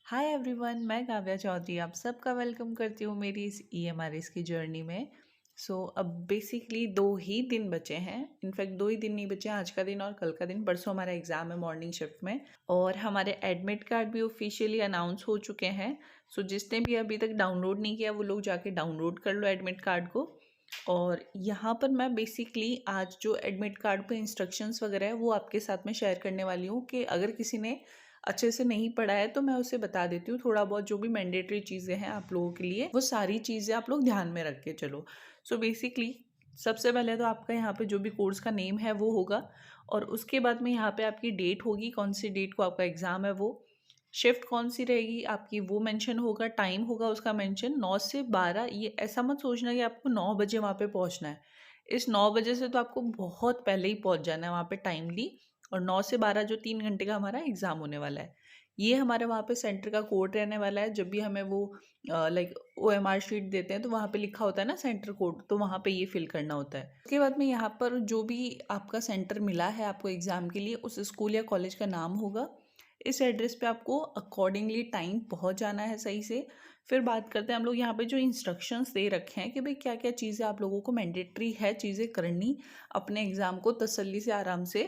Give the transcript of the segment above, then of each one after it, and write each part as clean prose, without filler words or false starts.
Hi everyone, मैं काव्या चौधरी आप सबका वेलकम करती हूँ मेरी इस ईएमआरएस की जर्नी में। अब बेसिकली 2 ही दिन बचे हैं। इनफैक्ट 2 ही दिन नहीं बचे हैं, आज का दिन और कल का दिन। परसों हमारा एग्ज़ाम है मॉर्निंग शिफ्ट में और हमारे एडमिट कार्ड भी ऑफिशियली अनाउंस हो चुके हैं। जिसने भी अभी तक डाउनलोड नहीं किया वो लोग जाके डाउनलोड कर लो एडमिट कार्ड को। और यहाँ पर मैं बेसिकली आज जो एडमिट कार्ड पे इंस्ट्रक्शंस वगैरह है वो आपके साथ में शेयर करने वाली हूँ कि अगर किसी ने अच्छे से नहीं पढ़ा है तो मैं उसे बता देती हूँ। थोड़ा बहुत जो भी मैंडेटरी चीज़ें हैं आप लोगों के लिए वो सारी चीज़ें आप लोग ध्यान में रख के चलो। बेसिकली सबसे पहले तो आपका यहाँ पे जो भी कोर्स का नेम है वो होगा और उसके बाद में यहाँ पे आपकी डेट होगी, कौन सी डेट को आपका एग्ज़ाम है, वो शिफ्ट कौन सी रहेगी आपकी वो मेंशन होगा, टाइम होगा उसका मेंशन 9 से 12। ये ऐसा मत सोचना कि आपको 9 बजे वहाँ पे पहुँचना है। इस 9 बजे से तो आपको बहुत पहले ही पहुँच जाना है वहाँ पे टाइमली। और 9 से 12 जो 3 घंटे का हमारा एग्ज़ाम होने वाला है, ये हमारे वहाँ पे सेंटर का कोड रहने वाला है। जब भी हमें वो लाइक ओएमआर शीट देते हैं तो वहाँ पे लिखा होता है ना सेंटर कोड, तो वहाँ पे ये फिल करना होता है। उसके बाद में यहाँ पर जो भी आपका सेंटर मिला है आपको एग्ज़ाम के लिए, उस स्कूल या कॉलेज का नाम होगा। इस एड्रेस पे आपको अकॉर्डिंगली टाइम पहुँच जाना है सही से। फिर बात करते हैं हम लोग यहाँ पे जो इंस्ट्रक्शंस दे रखे हैं कि भाई क्या क्या चीज़ें आप लोगों को मैंडेटरी है चीज़ें करनी अपने एग्ज़ाम को तसल्ली से आराम से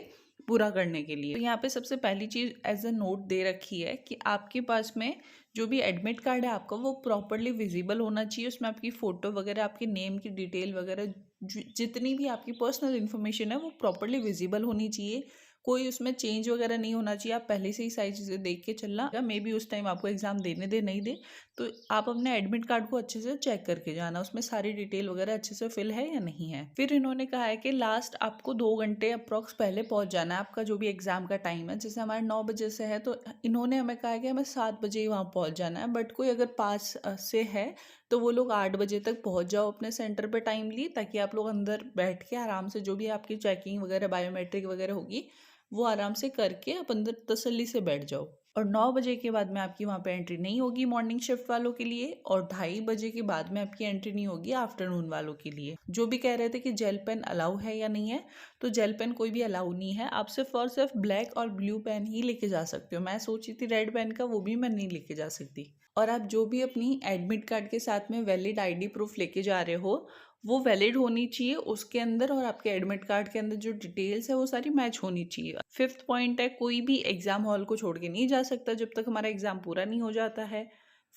पूरा करने के लिए। तो यहाँ पे सबसे पहली चीज़ एज अ नोट दे रखी है कि आपके पास में जो भी एडमिट कार्ड है आपका वो प्रॉपरली विजिबल होना चाहिए। उसमें आपकी फ़ोटो वगैरह, आपके नेम की डिटेल वगैरह, जितनी भी आपकी पर्सनल इन्फॉर्मेशन है वो प्रॉपरली विजिबल होनी चाहिए। कोई उसमें चेंज वगैरह नहीं होना चाहिए। आप पहले से ही सारी चीज़ें देख के चलना, या मे बी उस टाइम आपको एग्ज़ाम देने दे नहीं दे, तो आप अपने एडमिट कार्ड को अच्छे से चेक करके जाना उसमें सारी डिटेल वगैरह अच्छे से फिल है या नहीं है। फिर इन्होंने कहा है कि लास्ट आपको 2 घंटे अप्रॉक्स पहले पहुंच जाना है आपका जो भी एग्ज़ाम का टाइम है। जैसे हमारे 9 बजे से है तो इन्होंने हमें कहा है कि हमें 7 बजे ही वहाँ पहुँच जाना है। बट कोई अगर पास से है तो वो लोग 8 बजे तक पहुँच जाओ अपने सेंटर पर टाइमली, ताकि आप लोग अंदर बैठ के आराम से जो भी आपकी चेकिंग वगैरह बायोमेट्रिक वगैरह होगी वो आराम से करके आप अंदर तसल्ली से बैठ जाओ। और 9 बजे के बाद में आपकी वहाँ पे एंट्री नहीं होगी मॉर्निंग शिफ्ट वालों के लिए, और 2:30 बजे के बाद में आपकी एंट्री नहीं होगी आफ्टरनून वालों के लिए। जो भी कह रहे थे कि जेल पेन अलाउ है या नहीं है, तो जेल पेन कोई भी अलाउ नहीं है। आप सिर्फ और सिर्फ ब्लैक और ब्लू पेन ही लेके जा सकते हो। मैं सोची थी रेड पेन का, वो भी मैं नहीं लेके जा सकती। और आप जो भी अपनी एडमिट कार्ड के साथ में वैलिड आईडी प्रूफ लेके जा रहे हो वो वैलिड होनी चाहिए उसके अंदर, और आपके एडमिट कार्ड के अंदर जो डिटेल्स है वो सारी मैच होनी चाहिए। 5th पॉइंट है, कोई भी एग्ज़ाम हॉल को छोड़ के नहीं जा सकता जब तक हमारा एग्ज़ाम पूरा नहीं हो जाता है।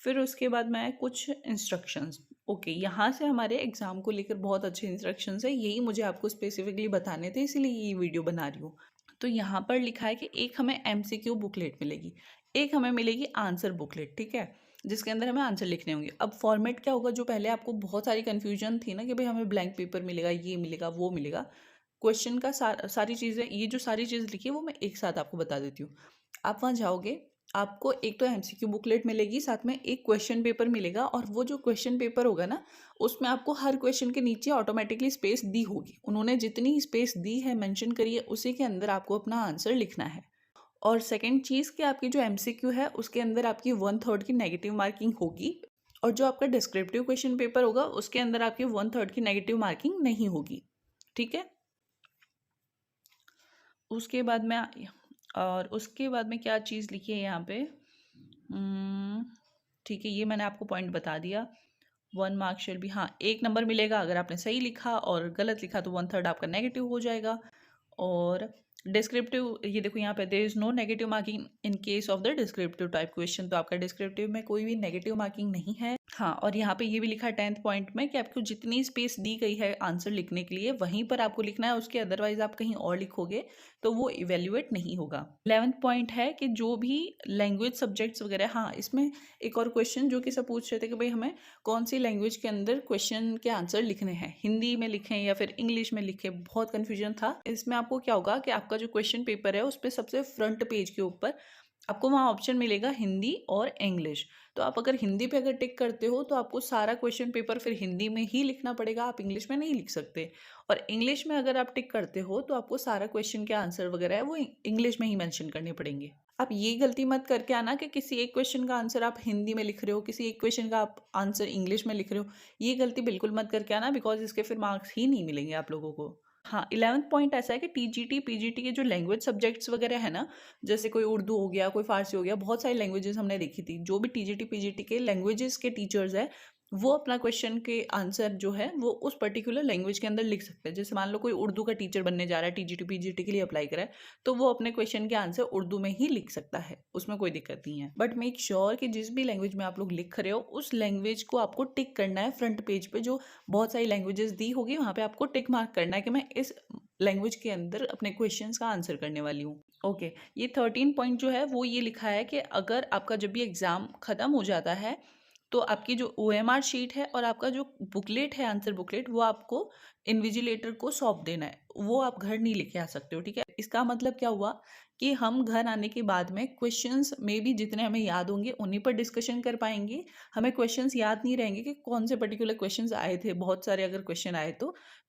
फिर उसके बाद में कुछ इंस्ट्रक्शंस। ओके, यहाँ से हमारे एग्ज़ाम को लेकर बहुत अच्छे इंस्ट्रक्शंस है, यही मुझे आपको स्पेसिफिकली बताने थे, इसीलिए ये वीडियो बना रही हूँ। तो यहाँ पर लिखा है कि एक हमें एमसीक्यू बुकलेट मिलेगी, एक हमें मिलेगी आंसर बुकलेट, ठीक है, जिसके अंदर हमें आंसर लिखने होंगे। अब फॉर्मेट क्या होगा, जो पहले आपको बहुत सारी कन्फ्यूजन थी ना कि भाई हमें ब्लैंक पेपर मिलेगा, ये मिलेगा, वो मिलेगा, क्वेश्चन का सारी चीज़ें, ये जो सारी चीज़ लिखी है वो मैं एक साथ आपको बता देती हूँ। आप वहाँ जाओगे, आपको एक तो एमसीक्यू बुकलेट मिलेगी, साथ में एक क्वेश्चन पेपर मिलेगा, और वो जो क्वेश्चन पेपर होगा ना उसमें आपको हर क्वेश्चन के नीचे ऑटोमेटिकली स्पेस दी होगी। उन्होंने जितनी स्पेस दी है मेंशन करी है उसी के अंदर आपको अपना आंसर लिखना है। और सेकंड चीज़ कि आपकी जो एमसीक्यू है उसके अंदर आपकी 1/3 की नेगेटिव मार्किंग होगी, और जो आपका डिस्क्रिप्टिव क्वेश्चन पेपर होगा उसके अंदर आपकी 1/3 की नेगेटिव मार्किंग नहीं होगी, ठीक है। उसके बाद में और उसके बाद में क्या चीज़ लिखी है यहाँ पे, ठीक है, ये मैंने आपको पॉइंट बता दिया। 1 मार्क शेल भी, हाँ, 1 नंबर मिलेगा अगर आपने सही लिखा, और गलत लिखा तो 1/3 आपका नेगेटिव हो जाएगा। और डिस्क्रिप्टिव, ये देखो यहाँ पे there is no negative marking in case of the descriptive type question, तो आपका डिस्क्रिप्टिव में कोई भी नेगेटिव मार्किंग नहीं है। हाँ, और यहाँ पे ये भी लिखा है 10th पॉइंट में कि आपको जितनी स्पेस दी गई है आंसर लिखने के लिए वहीं पर आपको लिखना है, उसके अदरवाइज आप कहीं और लिखोगे तो वो इवेल्युएट नहीं होगा। 11th पॉइंट है कि जो भी लैंग्वेज सब्जेक्ट्स वगैरह, हाँ, इसमें एक और क्वेश्चन जो कि सब पूछ रहे थे कि भाई हमें कौन सी लैंग्वेज के अंदर क्वेश्चन के आंसर लिखने हैं, हिंदी में लिखें या फिर इंग्लिश में लिखें, बहुत कन्फ्यूजन था। इसमें आपको क्या होगा कि आपका जो क्वेश्चन पेपर है उस पर सबसे फ्रंट पेज के ऊपर आपको वहाँ ऑप्शन मिलेगा हिंदी और इंग्लिश। तो आप अगर हिंदी पे अगर टिक करते हो तो आपको सारा क्वेश्चन पेपर फिर हिंदी में ही लिखना पड़ेगा, आप इंग्लिश में नहीं लिख सकते। और इंग्लिश में अगर आप टिक करते हो तो आपको सारा क्वेश्चन के आंसर वगैरह है वो इंग्लिश में ही मेंशन करने पड़ेंगे। आप ये गलती मत करके आना कि किसी एक क्वेश्चन का आंसर आप हिंदी में लिख रहे हो, किसी एक क्वेश्चन का आप आंसर इंग्लिश में लिख रहे हो। ये गलती बिल्कुल मत करके आना, बिकॉज इसके फिर मार्क्स ही नहीं मिलेंगे आप लोगों को। हाँ, 11th पॉइंट ऐसा है कि टीजीटी, पीजीटी के जो लैंग्वेज सब्जेक्ट्स वगैरह है ना, जैसे कोई उर्दू हो गया, कोई फ़ारसी हो गया, बहुत सारी लैंग्वेजेज़ हमने देखी थी। जो भी टीजीटी, पीजीटी के लैंग्वेजेज़ के टीचर्स हैं, वो अपना क्वेश्चन के आंसर जो है, वो उस पर्टिकुलर लैंग्वेज के अंदर लिख सकते हैं। जैसे मान लो कोई उर्दू का टीचर बनने जा रहा है, टीजीटी, पीजीटी के लिए अप्लाई करा है, तो वो अपने क्वेश्चन के आंसर उर्दू में ही लिख सकता है, उसमें कोई दिक्कत नहीं है। बट मेक श्योर कि जिस भी लैंग्वेज में आप लोग लिख रहे हो, उस लैंग्वेज को आपको टिक करना है फ्रंट पेज पे, जो बहुत सारी लैंग्वेजेस दी होगी, वहाँ पे आपको टिक मार्क करना है कि मैं इस लैंग्वेज के अंदर अपने क्वेश्चंस का आंसर करने वाली हूँ। ओके, ये 13 पॉइंट जो है वो ये लिखा है कि अगर आपका जब भी एग्ज़ाम ख़त्म हो जाता है, तो आपकी जो ओएमआर शीट है और आपका जो बुकलेट है, आंसर बुकलेट, वो आपको इन्विजिलेटर को सौंप देना है। वो आप घर नहीं लेके आ सकते हो, ठीक है? इसका मतलब क्या हुआ कि हम घर आने के बाद में क्वेश्चंस में भी जितने हमें याद होंगे उन्हीं पर डिस्कशन कर पाएंगे। हमें क्वेश्चंस याद नहीं रहेंगे कि कौन से पर्टिकुलर क्वेश्चंस आए थे, बहुत सारे अगर क्वेश्चन आए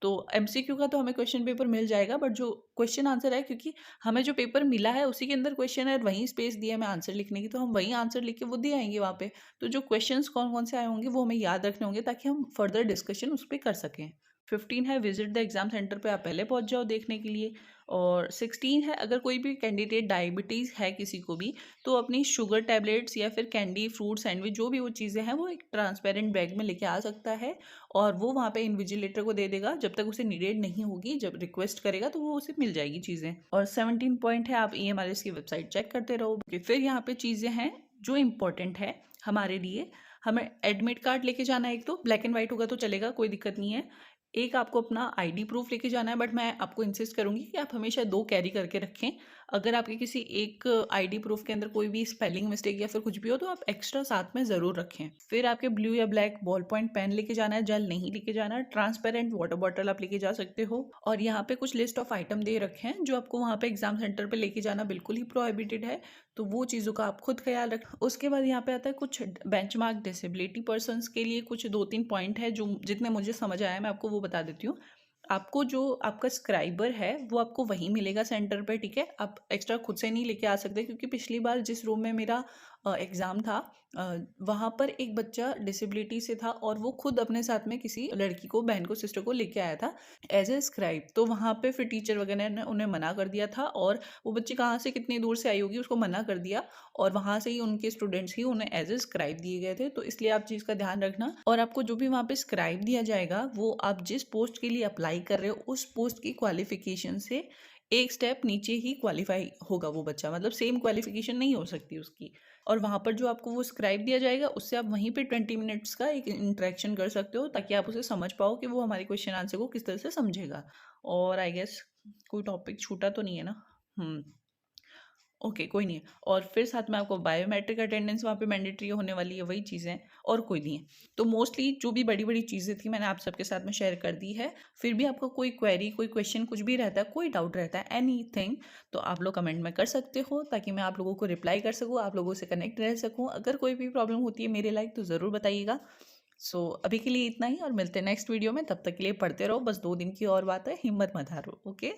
तो एमसीक्यू का तो हमें क्वेश्चन पेपर मिल जाएगा, बट जो क्वेश्चन आंसर है, क्योंकि हमें जो पेपर मिला है उसी के अंदर क्वेश्चन है, वहीं स्पेस दिया है हमें आंसर लिखने की, तो हम वहीं आंसर लिख के वो दे आएंगे वहाँ पे। तो जो क्वेश्चंस कौन कौन से आए होंगे वो हमें याद रखने होंगे, ताकि हम फर्दर डिस्कशन उस पर कर सकें। 15 है विजिट द एग्जाम सेंटर पे, आप पहले पहुंच जाओ देखने के लिए। और 16 है अगर कोई भी कैंडिडेट डायबिटीज़ है किसी को भी, तो अपनी शुगर टैबलेट्स या फिर कैंडी, फ्रूट, सैंडविच, जो भी वो चीज़ें हैं, वो एक ट्रांसपेरेंट बैग में लेके आ सकता है, और वो वहाँ पे इन्विजिलेटर को दे देगा। जब तक उसे नीडेड नहीं होगी, जब रिक्वेस्ट करेगा तो वो उसे मिल जाएगी चीज़ें। और 17 पॉइंट है, आप EMRS की वेबसाइट चेक करते रहो। फिर यहाँ पे चीज़ें हैं जो इम्पोर्टेंट है हमारे लिए। हमें एडमिट कार्ड लेके जाना है, एक तो ब्लैक एंड वाइट होगा तो चलेगा, कोई दिक्कत नहीं है। एक आपको अपना आईडी प्रूफ लेके जाना है, बट मैं आपको इंसिस्ट करूंगी कि आप हमेशा 2 कैरी करके रखें। अगर आपके किसी एक आईडी प्रूफ के अंदर कोई भी स्पेलिंग मिस्टेक या फिर कुछ भी हो, तो आप एक्स्ट्रा साथ में ज़रूर रखें। फिर आपके ब्लू या ब्लैक बॉल पॉइंट पेन लेके जाना है, जेल नहीं लेके जाना है। ट्रांसपेरेंट वाटर बॉटल आप लेके जा सकते हो। और यहाँ पे कुछ लिस्ट ऑफ आइटम दे रखे हैं जो आपको वहाँ पे एग्जाम सेंटर पे लेके जाना बिल्कुल ही प्रोहिबिटेड है, तो वो चीज़ों का आप खुद ख्याल रखें। उसके बाद यहाँ पे आता है कुछ बेंचमार्क डिसेबिलिटी पर्सनस के लिए कुछ 2-3 पॉइंट है, जो जितने मुझे समझ आया मैं आपको वो बता देती हूँ। आपको जो आपका स्क्राइबर है वो आपको वहीं मिलेगा सेंटर पे, ठीक है? आप एक्स्ट्रा खुद से नहीं लेके आ सकते, क्योंकि पिछली बार जिस रूम में मेरा एग्ज़ाम था, वहाँ पर एक बच्चा डिसेबिलिटी से था और वो खुद अपने साथ में किसी लड़की को, बहन को, सिस्टर को लेके आया था एज ए स्क्राइब। तो वहाँ पे फिर टीचर वगैरह ने उन्हें मना कर दिया था, और वो बच्ची कहाँ से कितनी दूर से आई होगी उसको मना कर दिया, और वहाँ से ही उनके स्टूडेंट्स ही उन्हें एज ए स्क्राइब दिए गए थे। तो इसलिए आप चीज़ का ध्यान रखना। और आपको जो भी वहाँ पे स्क्राइब दिया जाएगा, वो आप जिस पोस्ट के लिए अप्लाई कर रहे हो उस पोस्ट की क्वालिफिकेशन से एक स्टेप नीचे ही क्वालिफाई होगा वो बच्चा, मतलब सेम क्वालिफिकेशन नहीं हो सकती उसकी। और वहाँ पर जो आपको वो स्क्राइब दिया जाएगा, उससे आप वहीं पे 20 मिनट्स का एक इंटरेक्शन कर सकते हो, ताकि आप उसे समझ पाओ कि वो हमारे क्वेश्चन आंसर को किस तरह से समझेगा। और आई गेस कोई टॉपिक छूटा तो नहीं है ना? ओके, कोई नहीं है। और फिर साथ में आपको बायोमेट्रिक अटेंडेंस वहाँ पे मैंडेटरी होने वाली है, वही चीज़ें, और कोई नहीं है। तो मोस्टली जो भी बड़ी बड़ी चीज़ें थी मैंने आप सबके साथ में शेयर कर दी है। फिर भी आपको कोई क्वेरी, कोई क्वेश्चन, कुछ भी रहता है, कोई डाउट रहता है, एनीथिंग, तो आप लोग कमेंट में कर सकते हो, ताकि मैं आप लोगों को रिप्लाई कर सकूँ, आप लोगों से कनेक्ट रह सकूँ। अगर कोई भी प्रॉब्लम होती है मेरे लाइक, तो ज़रूर बताइएगा। सो अभी के लिए इतना ही, और मिलते हैं नेक्स्ट वीडियो में। तब तक के लिए पढ़ते रहो, बस 2 दिन की और बात है, हिम्मत मत हारो। ओके।